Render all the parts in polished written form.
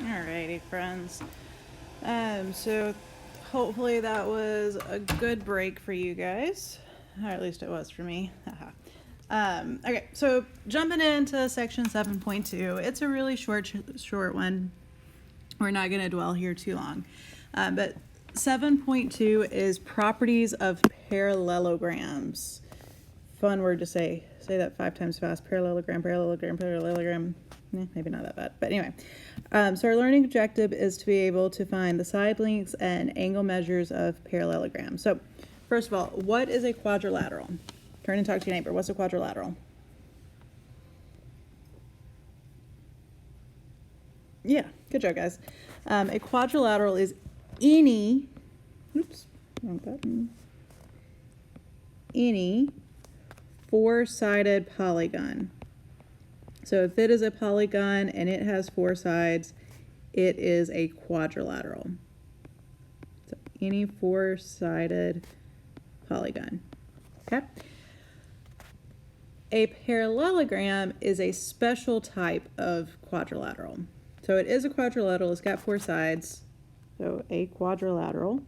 Alrighty, friends. So hopefully that was a good break for you guys, or at least it was for me. Okay, so jumping into section 7.2, it's a really short one. We're not going to dwell here too long, but 7.2 is properties of parallelograms. Fun word to say. Say that 5 times fast. Parallelogram, parallelogram, parallelogram. Maybe not that bad, but anyway. So our learning objective is to be able to find the side lengths and angle measures of parallelograms. So first of all, what is a quadrilateral? Turn and talk to your neighbor. What's a quadrilateral? Yeah, good job, guys. A quadrilateral is any, oops, wrong button, any four-sided polygon. So if it is a polygon and it has four sides, it is a quadrilateral. So any four-sided polygon. Okay. A parallelogram is a special type of quadrilateral. So it is a quadrilateral. It's got four sides. So a quadrilateral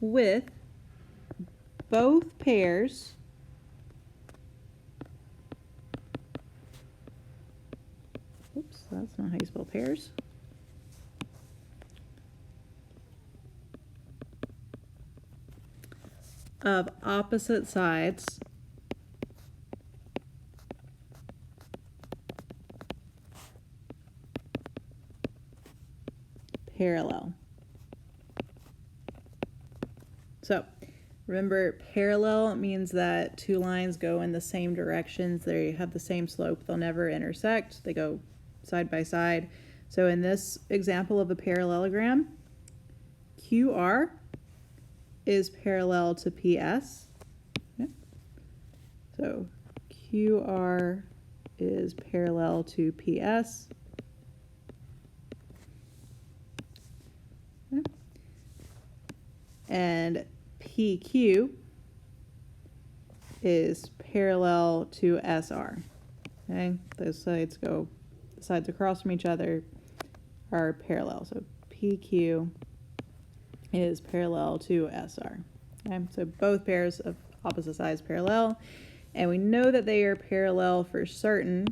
with both pairs oops, that's not how you spell pairs. Of opposite sides parallel. So remember, parallel means that two lines go in the same directions. They have the same slope. They'll never intersect. They go side by side. So in this example of a parallelogram, QR is parallel to PS. Okay. So QR is parallel to PS. Okay. And PQ is parallel to SR. Okay, those sides go, the sides across from each other are parallel. So PQ is parallel to SR. Okay, so both pairs of opposite sides parallel, and we know that they are parallel for certain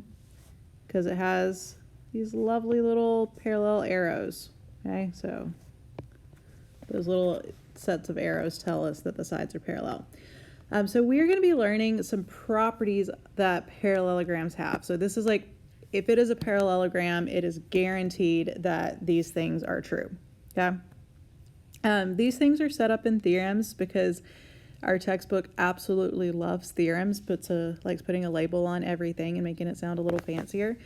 because it has these lovely little parallel arrows. Okay, so those little sets of arrows tell us that the sides are parallel. So we're going to be learning some properties that parallelograms have. So this is like, if it is a parallelogram, it is guaranteed that these things are true. Okay. These things are set up in theorems because our textbook absolutely loves theorems, but likes putting a label on everything and making it sound a little fancier.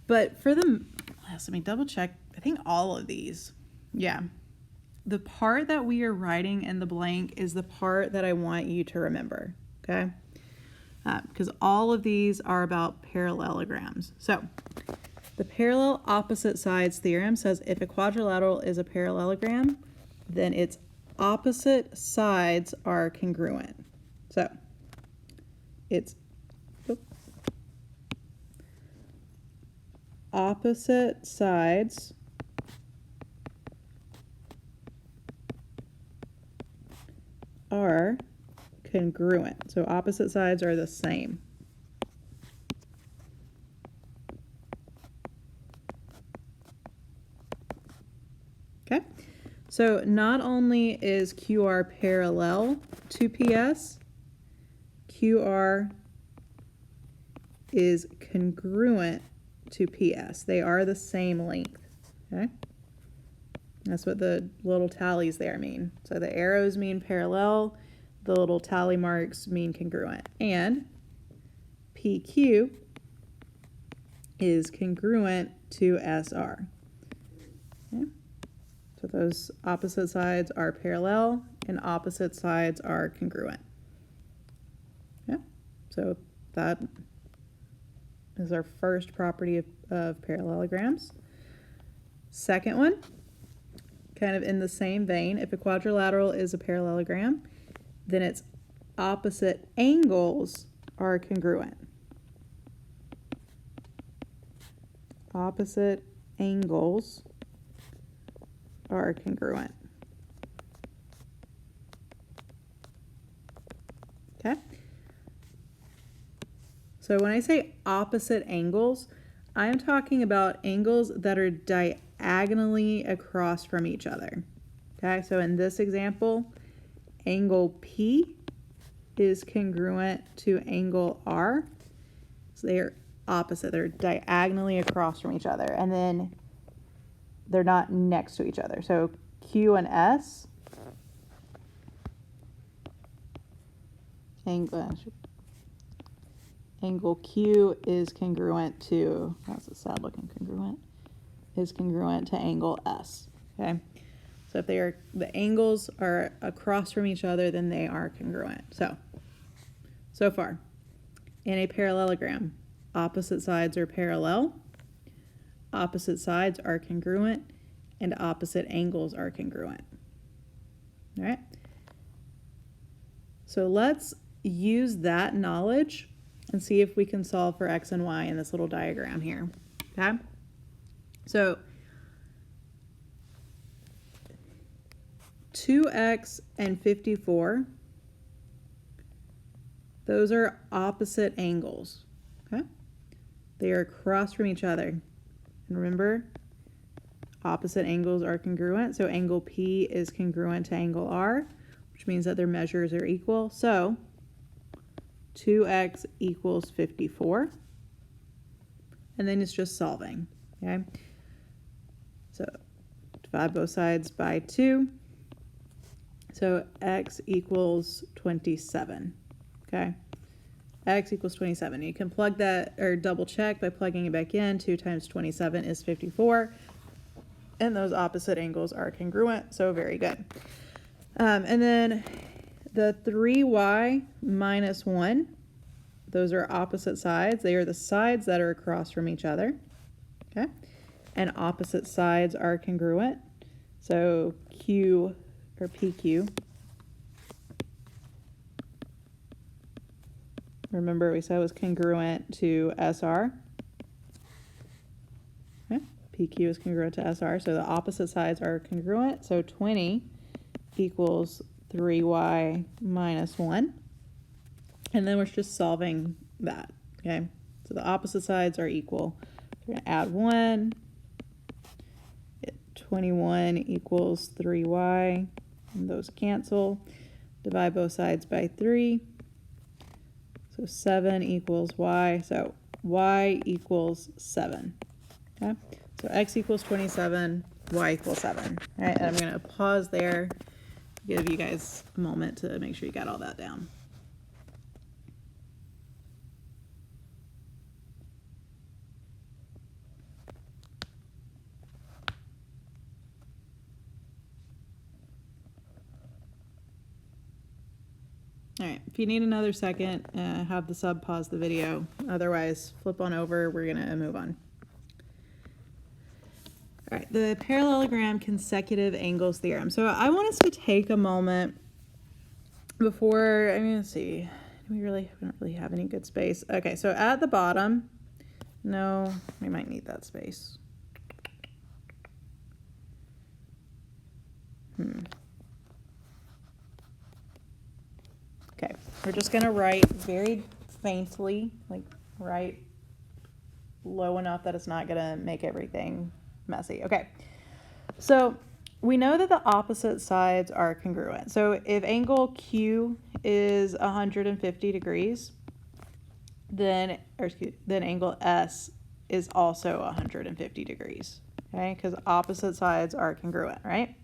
But for them, let me double check. I think all of these, yeah. The part that we are writing in the blank is the part that I want you to remember, okay? Because all of these are about parallelograms. So the parallel opposite sides theorem says if a quadrilateral is a parallelogram, then its opposite sides are congruent. So its opposite sides are congruent. So opposite sides are the same. Okay. So not only is QR parallel to PS, QR is congruent to PS. They are the same length. Okay. That's what the little tallies there mean. So the arrows mean parallel, the little tally marks mean congruent. And PQ is congruent to SR. Okay. So those opposite sides are parallel and opposite sides are congruent. Yeah. So that is our first property of parallelograms. Second one, kind of in the same vein, if a quadrilateral is a parallelogram, then its opposite angles are congruent. Opposite angles are congruent. Okay? So when I say opposite angles, I'm talking about angles that are diagonally across from each other. Okay, so in this example, angle P is congruent to angle R. So they are opposite, they're diagonally across from each other, and then they're not next to each other. So Q and S, angle Q is congruent to, that's a sad looking congruent, is congruent to angle S, okay? So if the angles are across from each other, then they are congruent. So far, in a parallelogram, opposite sides are parallel, opposite sides are congruent, and opposite angles are congruent. All right? So let's use that knowledge and see if we can solve for x and y in this little diagram here. Okay? So 2x and 54, those are opposite angles. Okay? They are across from each other. And remember, opposite angles are congruent. So angle P is congruent to angle R, which means that their measures are equal. So 2x equals 54. And then it's just solving. Okay? So divide both sides by 2. So x equals 27. Okay? X equals 27. You can plug that or double check by plugging it back in. 2 times 27 is 54. And those opposite angles are congruent. So very good. And then the 3y minus 1, those are opposite sides. They are the sides that are across from each other. Okay? And opposite sides are congruent. So Q or PQ. Remember we said it was congruent to SR. Okay. PQ is congruent to SR, so the opposite sides are congruent. So 20 equals 3y minus 1. And then we're just solving that, okay? So the opposite sides are equal. We're going to add 1. 21 equals 3y, and those cancel. Divide both sides by 3. So 7 equals y, so y equals 7, okay? So x equals 27, y equals 7, all right? And I'm going to pause there, give you guys a moment to make sure you got all that down. All right, if you need another second, have the sub pause the video. Otherwise, flip on over, we're gonna move on. All right, the parallelogram consecutive angles theorem. So I want us to take a moment before, let's see, we don't really have any good space. Okay, so at the bottom, no, we might need that space. Okay, we're just gonna write very faintly, like write low enough that it's not gonna make everything messy. Okay, so we know that the opposite sides are congruent. So if angle Q is 150 degrees, then angle S is also 150 degrees, okay? Because opposite sides are congruent, right?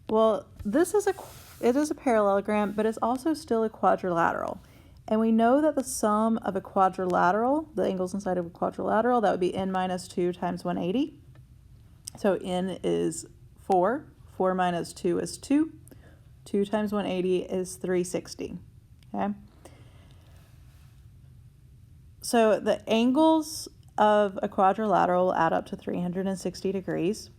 Well, it is a parallelogram, but it's also still a quadrilateral. And we know that the sum of a quadrilateral, the angles inside of a quadrilateral, that would be n minus 2 times 180. So n is 4. 4 minus 2 is 2. 2 times 180 is 360. Okay? So the angles of a quadrilateral add up to 360 degrees.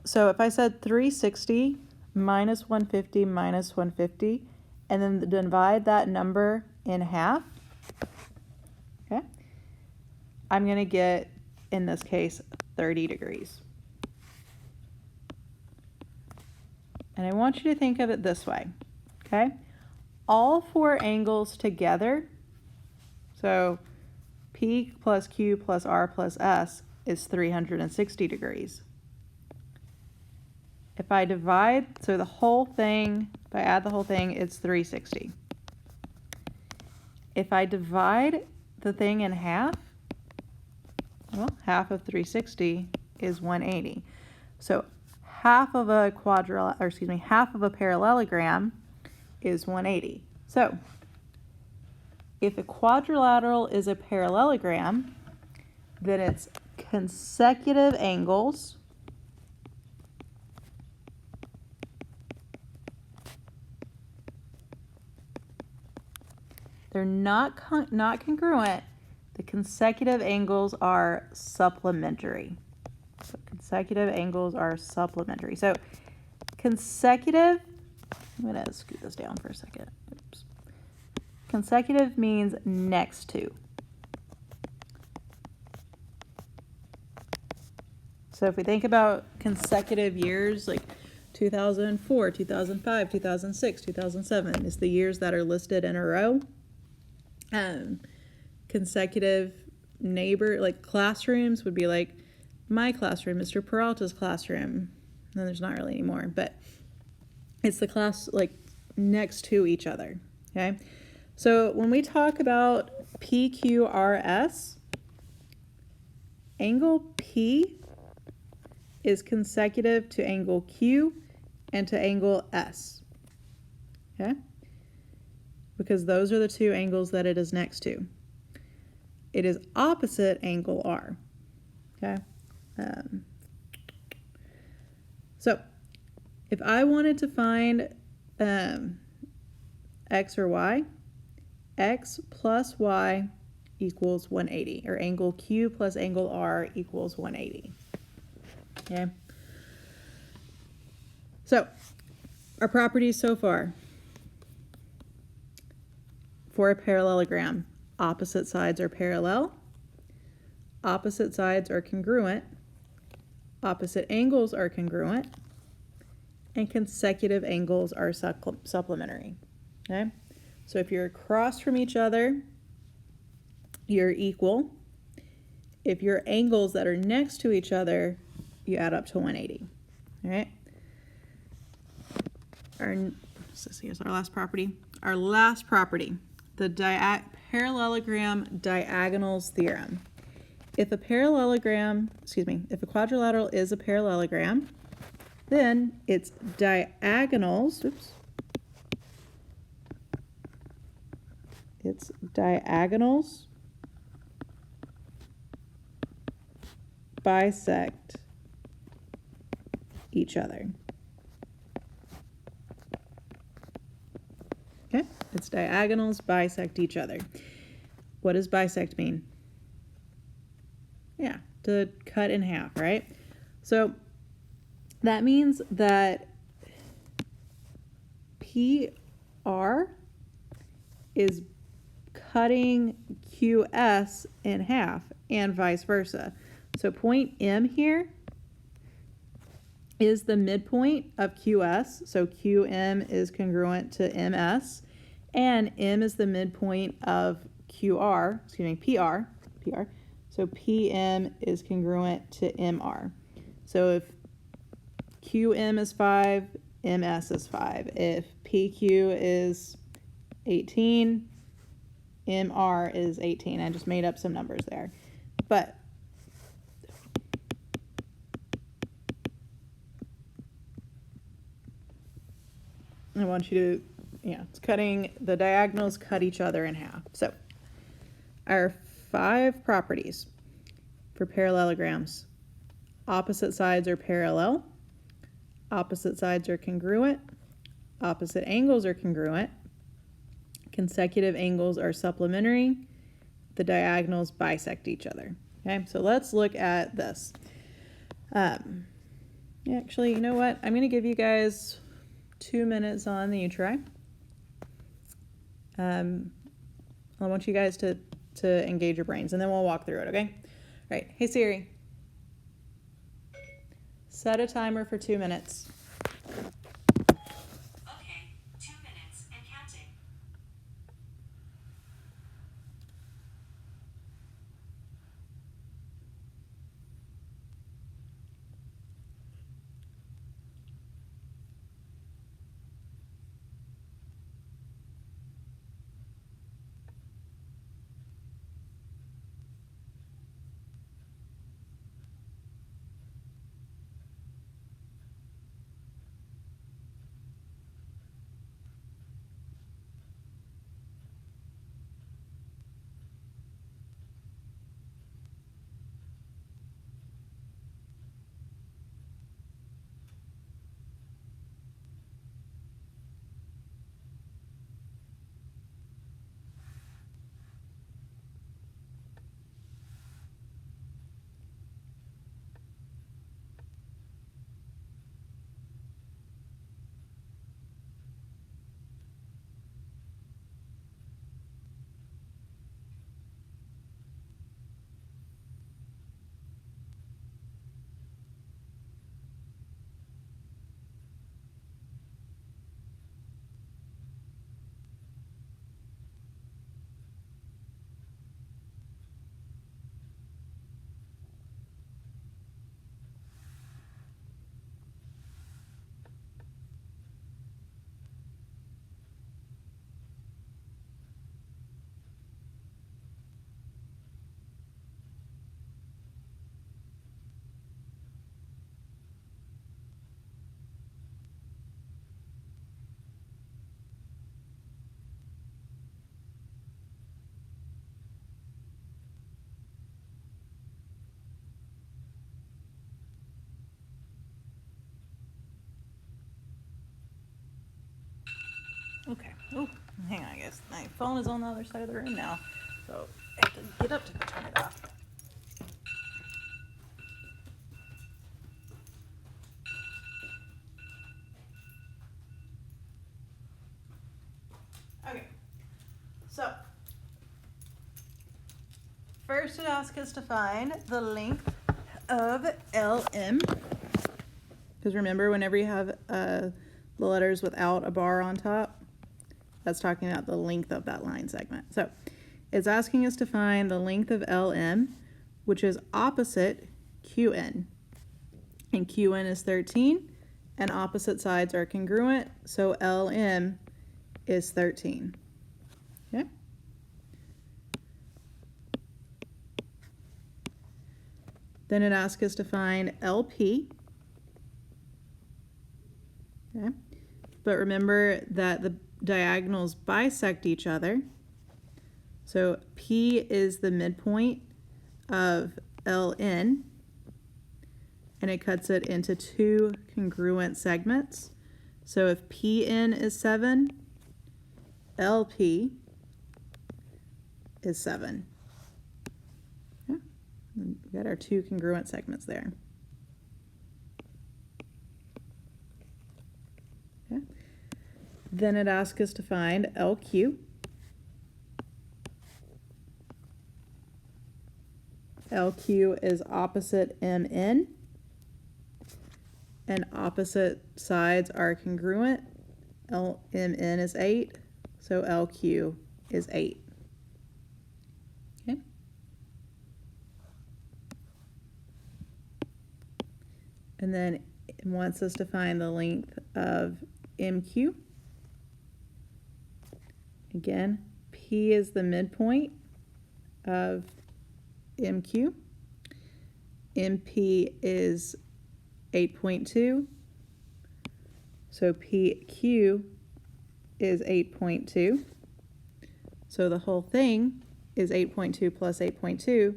So if I said 360 minus 150 minus 150 and then divide that number in half, okay, I'm going to get, in this case, 30 degrees. And I want you to think of it this way, okay? All four angles together, so P plus Q plus R plus S is 360 degrees. If I divide, so the whole thing, if I add the whole thing, it's 360. If I divide the thing in half, well, half of 360 is 180. So half of a half of a parallelogram is 180. So if a quadrilateral is a parallelogram, then its consecutive angles they're not congruent. The consecutive angles are supplementary. So consecutive angles are supplementary. So consecutive, I'm going to scoot this down for a second. Oops. Consecutive means next to. So if we think about consecutive years, like 2004, 2005, 2006, 2007 is the years that are listed in a row. Consecutive neighbor, like classrooms would be like my classroom, Mr. Peralta's classroom. And there's not really anymore, but it's the class like next to each other, okay? So when we talk about PQRS, angle P is consecutive to angle Q and to angle S, okay? Because those are the two angles that it is next to. It is opposite angle R, okay? So if I wanted to find X or Y, X plus Y equals 180, or angle Q plus angle R equals 180, okay? So our properties so far. For a parallelogram, opposite sides are parallel, opposite sides are congruent, opposite angles are congruent, and consecutive angles are supplementary, okay? So if you're across from each other, you're equal. If your angles that are next to each other, you add up to 180, all right? Here's our last property. Our last property, the parallelogram diagonals theorem. If a quadrilateral is a parallelogram, then its diagonals, bisect each other. Okay, its diagonals bisect each other. What does bisect mean? Yeah, to cut in half, right? So that means that PR is cutting QS in half and vice versa. So point M here is the midpoint of QS. So QM is congruent to MS, and M is the midpoint of PR. So PM is congruent to MR. So if QM is 5, MS is 5. If PQ is 18, MR is 18. I just made up some numbers there. But I want you to, it's cutting, the diagonals cut each other in half. So our 5 properties for parallelograms: opposite sides are parallel, opposite sides are congruent, opposite angles are congruent, consecutive angles are supplementary, the diagonals bisect each other. Okay, so let's look at this. Actually, you know what? I'm going to give you guys 2 minutes on the U-try. I want you guys to engage your brains, and then we'll walk through it, okay? All right. Hey, Siri. Set a timer for 2 minutes. Okay, 2 minutes and counting. Okay. Oh, hang on, I guess my phone is on the other side of the room now, so I have to get up to turn it off. Okay. So first it asks us to find the length of LM. Because remember, whenever you have the letters without a bar on top, that's talking about the length of that line segment. So it's asking us to find the length of LM, which is opposite QN. And QN is 13, and opposite sides are congruent, so LM is 13. Okay? Then it asks us to find LP. Okay? But remember that the diagonals bisect each other. So P is the midpoint of LN, and it cuts it into 2 congruent segments. So if PN is 7, LP is 7. Okay? And we got our 2 congruent segments there. Okay. Then it asks us to find LQ. LQ is opposite MN, and opposite sides are congruent. LMN is 8, so LQ is 8. Okay. And then it wants us to find the length of MQ. Again, P is the midpoint of MQ. MP is 8.2. So PQ is 8.2. So the whole thing is 8.2 plus 8.2,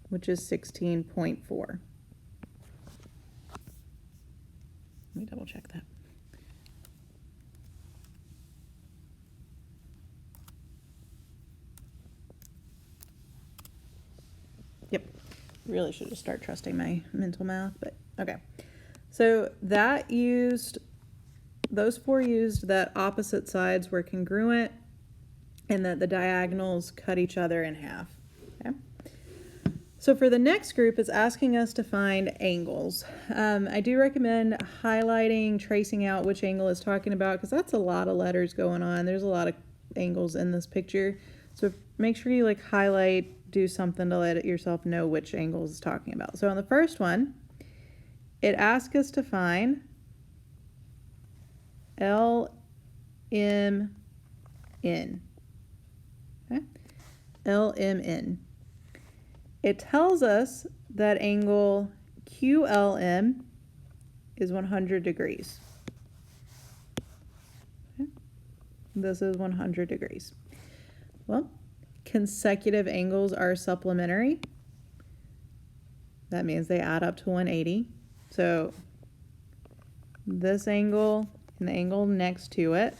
which is 16.4. Let me double check that. Yep. Really should just start trusting my mental math, but okay. So that used, those 4 used that opposite sides were congruent and that the diagonals cut each other in half. Okay. So for the next group, it's asking us to find angles. I do recommend highlighting, tracing out which angle it's talking about, because that's a lot of letters going on. There's a lot of angles in this picture. So make sure you like highlight, do something to let yourself know which angles it's talking about. So on the first one, it asks us to find LMN. Okay? LMN. It tells us that angle QLM is 100 degrees. Okay? This is 100 degrees. Well, consecutive angles are supplementary. That means they add up to 180. So this angle and the angle next to it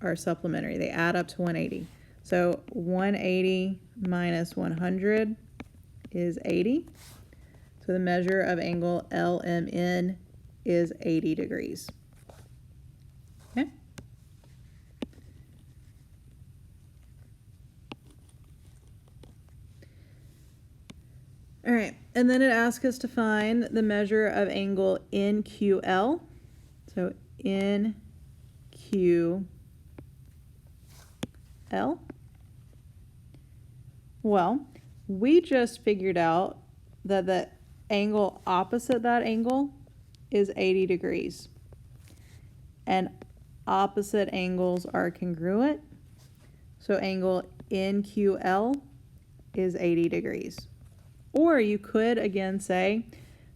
are supplementary. They add up to 180. So 180 minus 100 is 80. So the measure of angle LMN is 80 degrees. Okay? All right, and then it asks us to find the measure of angle NQL. So NQL. Well, we just figured out that the angle opposite that angle is 80 degrees. And opposite angles are congruent. So angle NQL is 80 degrees. Or you could again say,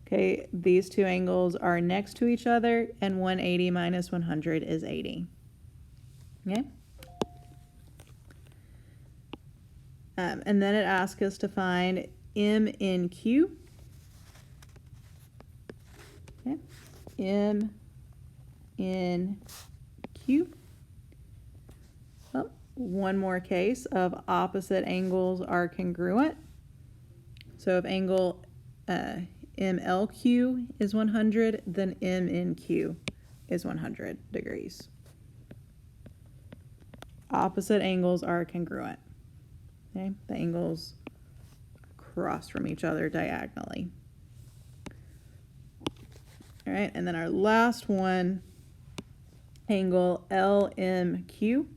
okay, these two angles are next to each other and 180 minus 100 is 80. Okay? And then it asks us to find MNQ. Okay. MNQ. Oh, one more case of opposite angles are congruent. So if angle MLQ is 100, then MNQ is 100 degrees. Opposite angles are congruent. Okay, the angles cross from each other diagonally. All right, and then our last one, angle LMQ.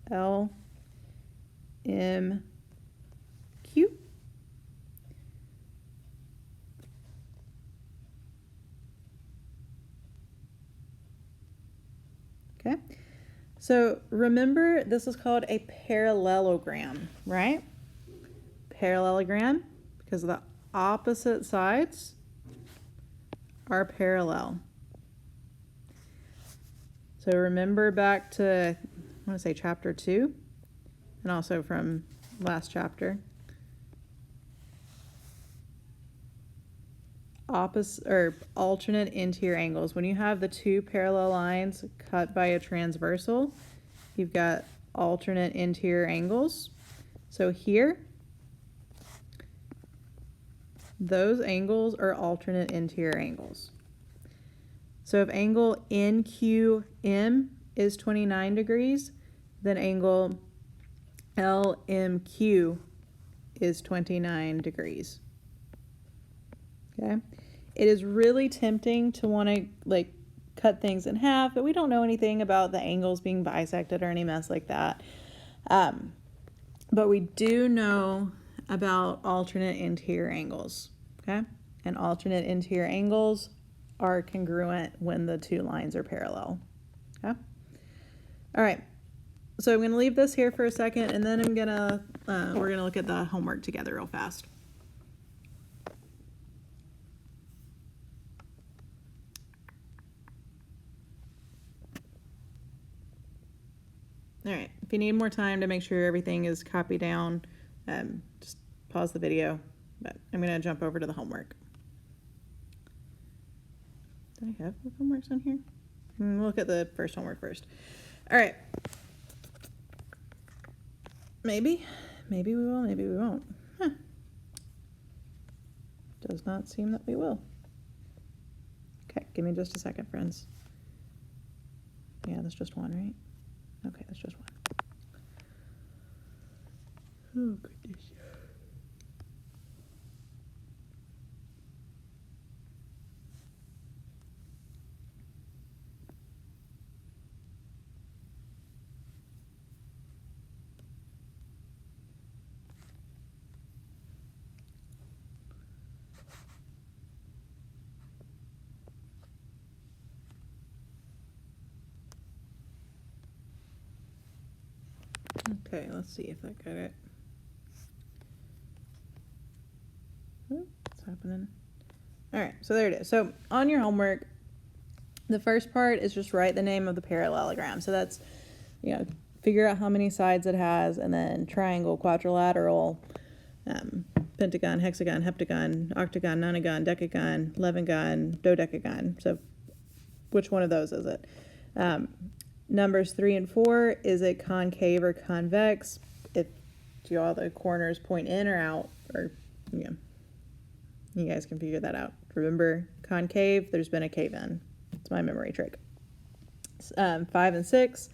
LMQ. Okay, so remember this is called a parallelogram, right? Parallelogram because the opposite sides are parallel. So remember back to, I want to say chapter 2, and also from last chapter. Opposite or alternate interior angles. When you have the two parallel lines cut by a transversal, you've got alternate interior angles. So here, those angles are alternate interior angles. So if angle NQM is 29 degrees, then angle LMQ is 29 degrees. Okay? It is really tempting to want to like cut things in half, but we don't know anything about the angles being bisected or any mess like that. But we do know about alternate interior angles, okay? And alternate interior angles are congruent when the two lines are parallel, okay? All right, so I'm gonna leave this here for a second, and then we're gonna look at the homework together real fast. All right, if you need more time to make sure everything is copied down, just pause the video, but I'm gonna jump over to the homework. Did I have the homeworks on here? We'll look at the first homework first. All right. Maybe we will, maybe we won't. Huh. Does not seem that we will. Okay, give me just a second, friends. Yeah, that's just one, right? Okay, that's just one. Oh, goodness. Okay, let's see if that got it. What's happening? All right, so there it is. So on your homework, the first part is just write the name of the parallelogram. So that's, figure out how many sides it has, and then triangle, quadrilateral, pentagon, hexagon, heptagon, octagon, nonagon, decagon, levagon, dodecagon. So which one of those is it? Numbers 3 and 4, is it concave or convex? Do all the corners point in or out? Or, you guys can figure that out. Remember, concave, there's been a cave in. It's my memory trick. 5 and 6,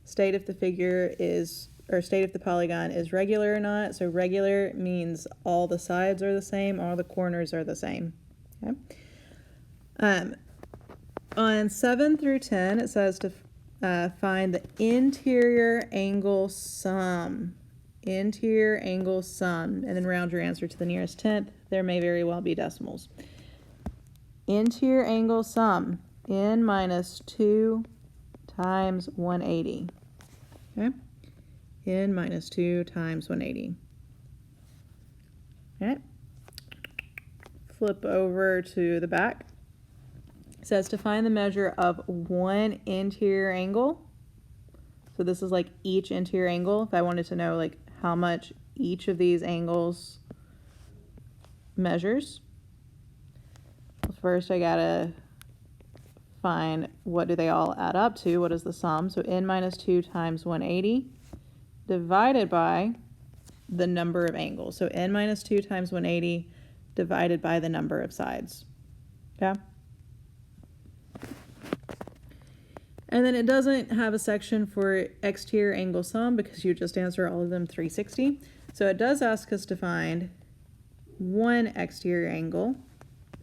state if the figure is, or state if the polygon is regular or not. So regular means all the sides are the same, all the corners are the same. Okay. On 7 through 10, it says to find the interior angle sum. Interior angle sum, and then round your answer to the nearest tenth. There may very well be decimals. Interior angle sum, n minus 2 times 180. Okay? N minus 2 times 180. Okay? Flip over to the back. It says to find the measure of one interior angle. So this is like each interior angle. If I wanted to know like how much each of these angles measures. First I gotta find what do they all add up to, what is the sum. So n minus 2 times 180 divided by the number of angles. So n minus 2 times 180 divided by the number of sides. Okay? And then it doesn't have a section for exterior angle sum because you just answer all of them 360. So it does ask us to find one exterior angle.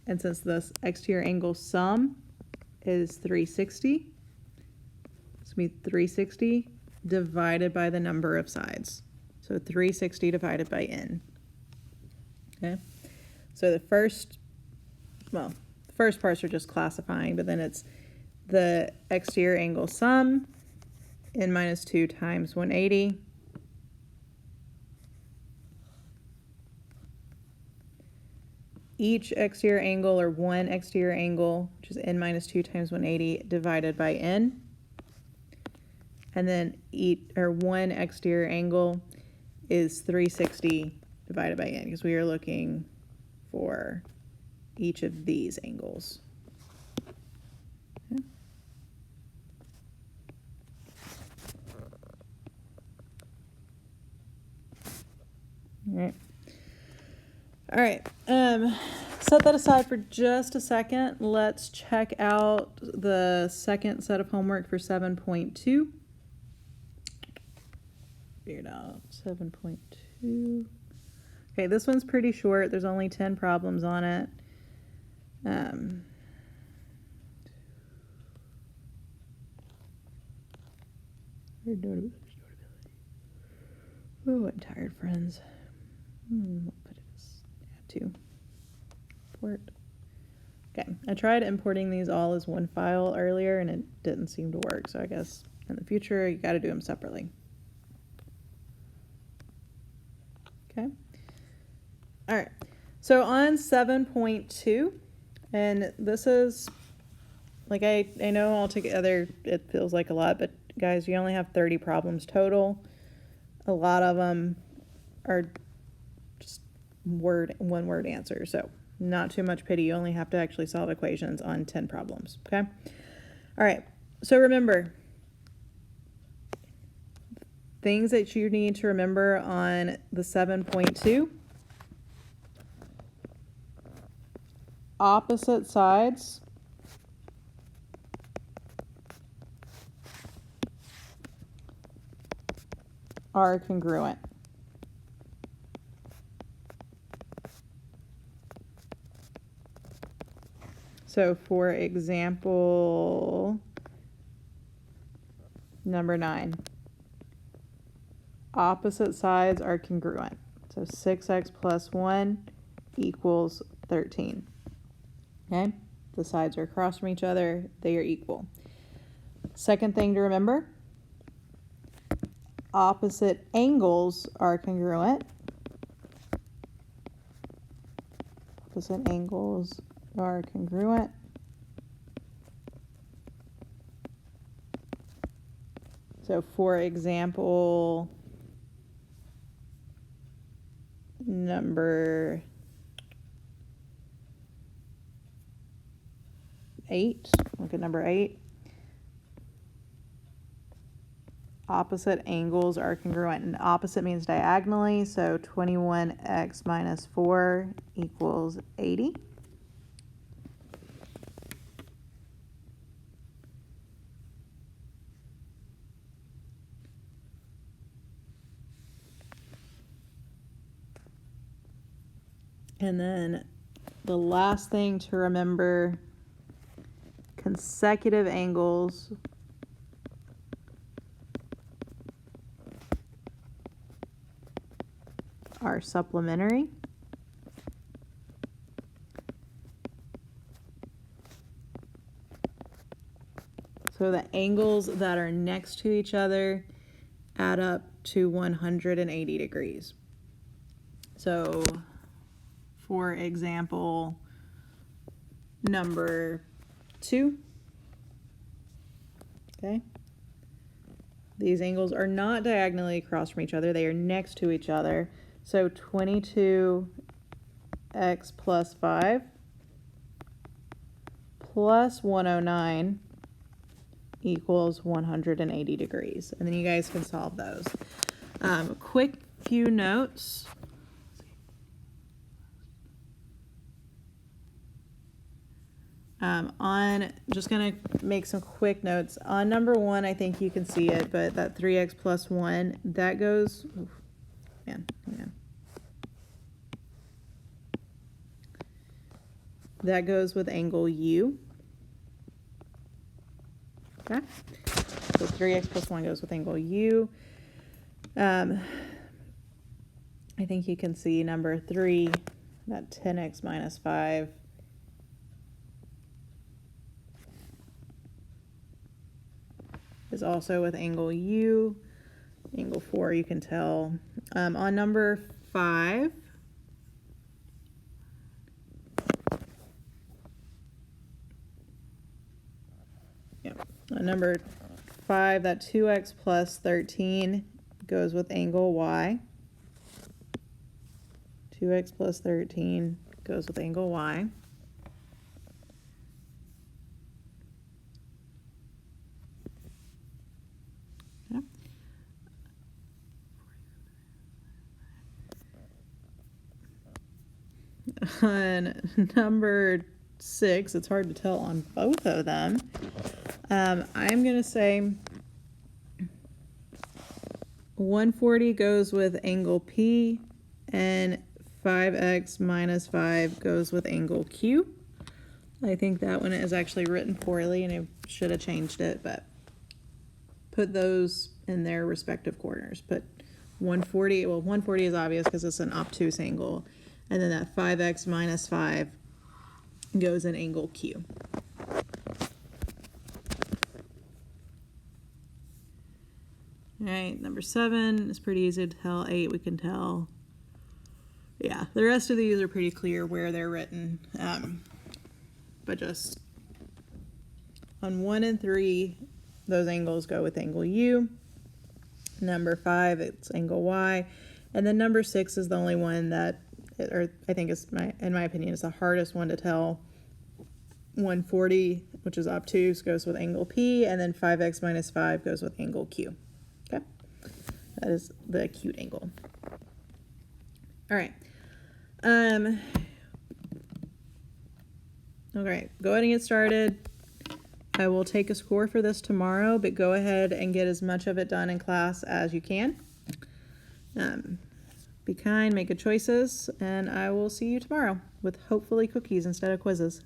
And since this exterior angle sum is 360, it's going to be 360 divided by the number of sides. So 360 divided by n. Okay? So the first parts are just classifying, but then it's the exterior angle sum, n minus 2 times 180. Each exterior angle, or one exterior angle, which is n minus 2 times 180 divided by n. And then one exterior angle is 360 divided by n, because we are looking for each of these angles. All right. Set that aside for just a second. Let's check out the second set of homework for 7.2. Figured out 7.2. Okay, this one's pretty short. There's only 10 problems on it. Oh, I'm tired, friends. What put it as 2. Import. Okay, I tried importing these all as one file earlier and it didn't seem to work, so I guess in the future you got to do them separately. Okay. All right. So on 7.2, and this is like I know altogether it feels like a lot, but guys, you only have 30 problems total. A lot of them are just one word answer, so not too much pity. You only have to actually solve equations on 10 problems, okay? All right, so remember, things that you need to remember on the 7.2. Opposite sides are congruent. So for example, number 9, opposite sides are congruent. So 6x plus 1 equals 13. Okay, the sides are across from each other, they are equal. Second thing to remember, opposite angles are congruent. Opposite angles are congruent. So for example, number 8, look at number 8. Opposite angles are congruent, and opposite means diagonally, so 21x minus 4 equals 80. And then the last thing to remember, consecutive angles are supplementary. So the angles that are next to each other add up to 180 degrees. So for example, number 2, okay? These angles are not diagonally across from each other, they are next to each other. So 22x plus 5 plus 109 equals 180 degrees. And then you guys can solve those. Quick few notes. Just gonna make some quick notes. On number 1, I think you can see it, but that 3x plus 1, that goes, hang on. That goes with angle U. Okay, so 3x plus 1 goes with angle U. I think you can see number 3, that 10x minus 5 is also with angle U. Angle 4 you can tell. On number 5, on number 5, that 2x plus 13 goes with angle Y. 2x plus 13 goes with angle Y. Okay. On number 6, it's hard to tell on both of them. I'm going to say 140 goes with angle P and 5x minus 5 goes with angle Q. I think that one is actually written poorly and I should have changed it, but put those in their respective corners. Put 140, well 140 is obvious because it's an obtuse angle, and then that 5x minus 5 goes in angle Q. All right, number 7 is pretty easy to tell. 8 we can tell. Yeah, the rest of these are pretty clear where they're written. But just on 1 and 3, those angles go with angle U. Number 5, it's angle Y. And then number 6 is the only one that, or I think is in my opinion, is the hardest one to tell. 140, which is obtuse, goes with angle P, and then 5x minus 5 goes with angle Q. Okay, that is the acute angle. All right. Okay, go ahead and get started. I will take a score for this tomorrow, but go ahead and get as much of it done in class as you can. Be kind, make good choices, and I will see you tomorrow with hopefully cookies instead of quizzes.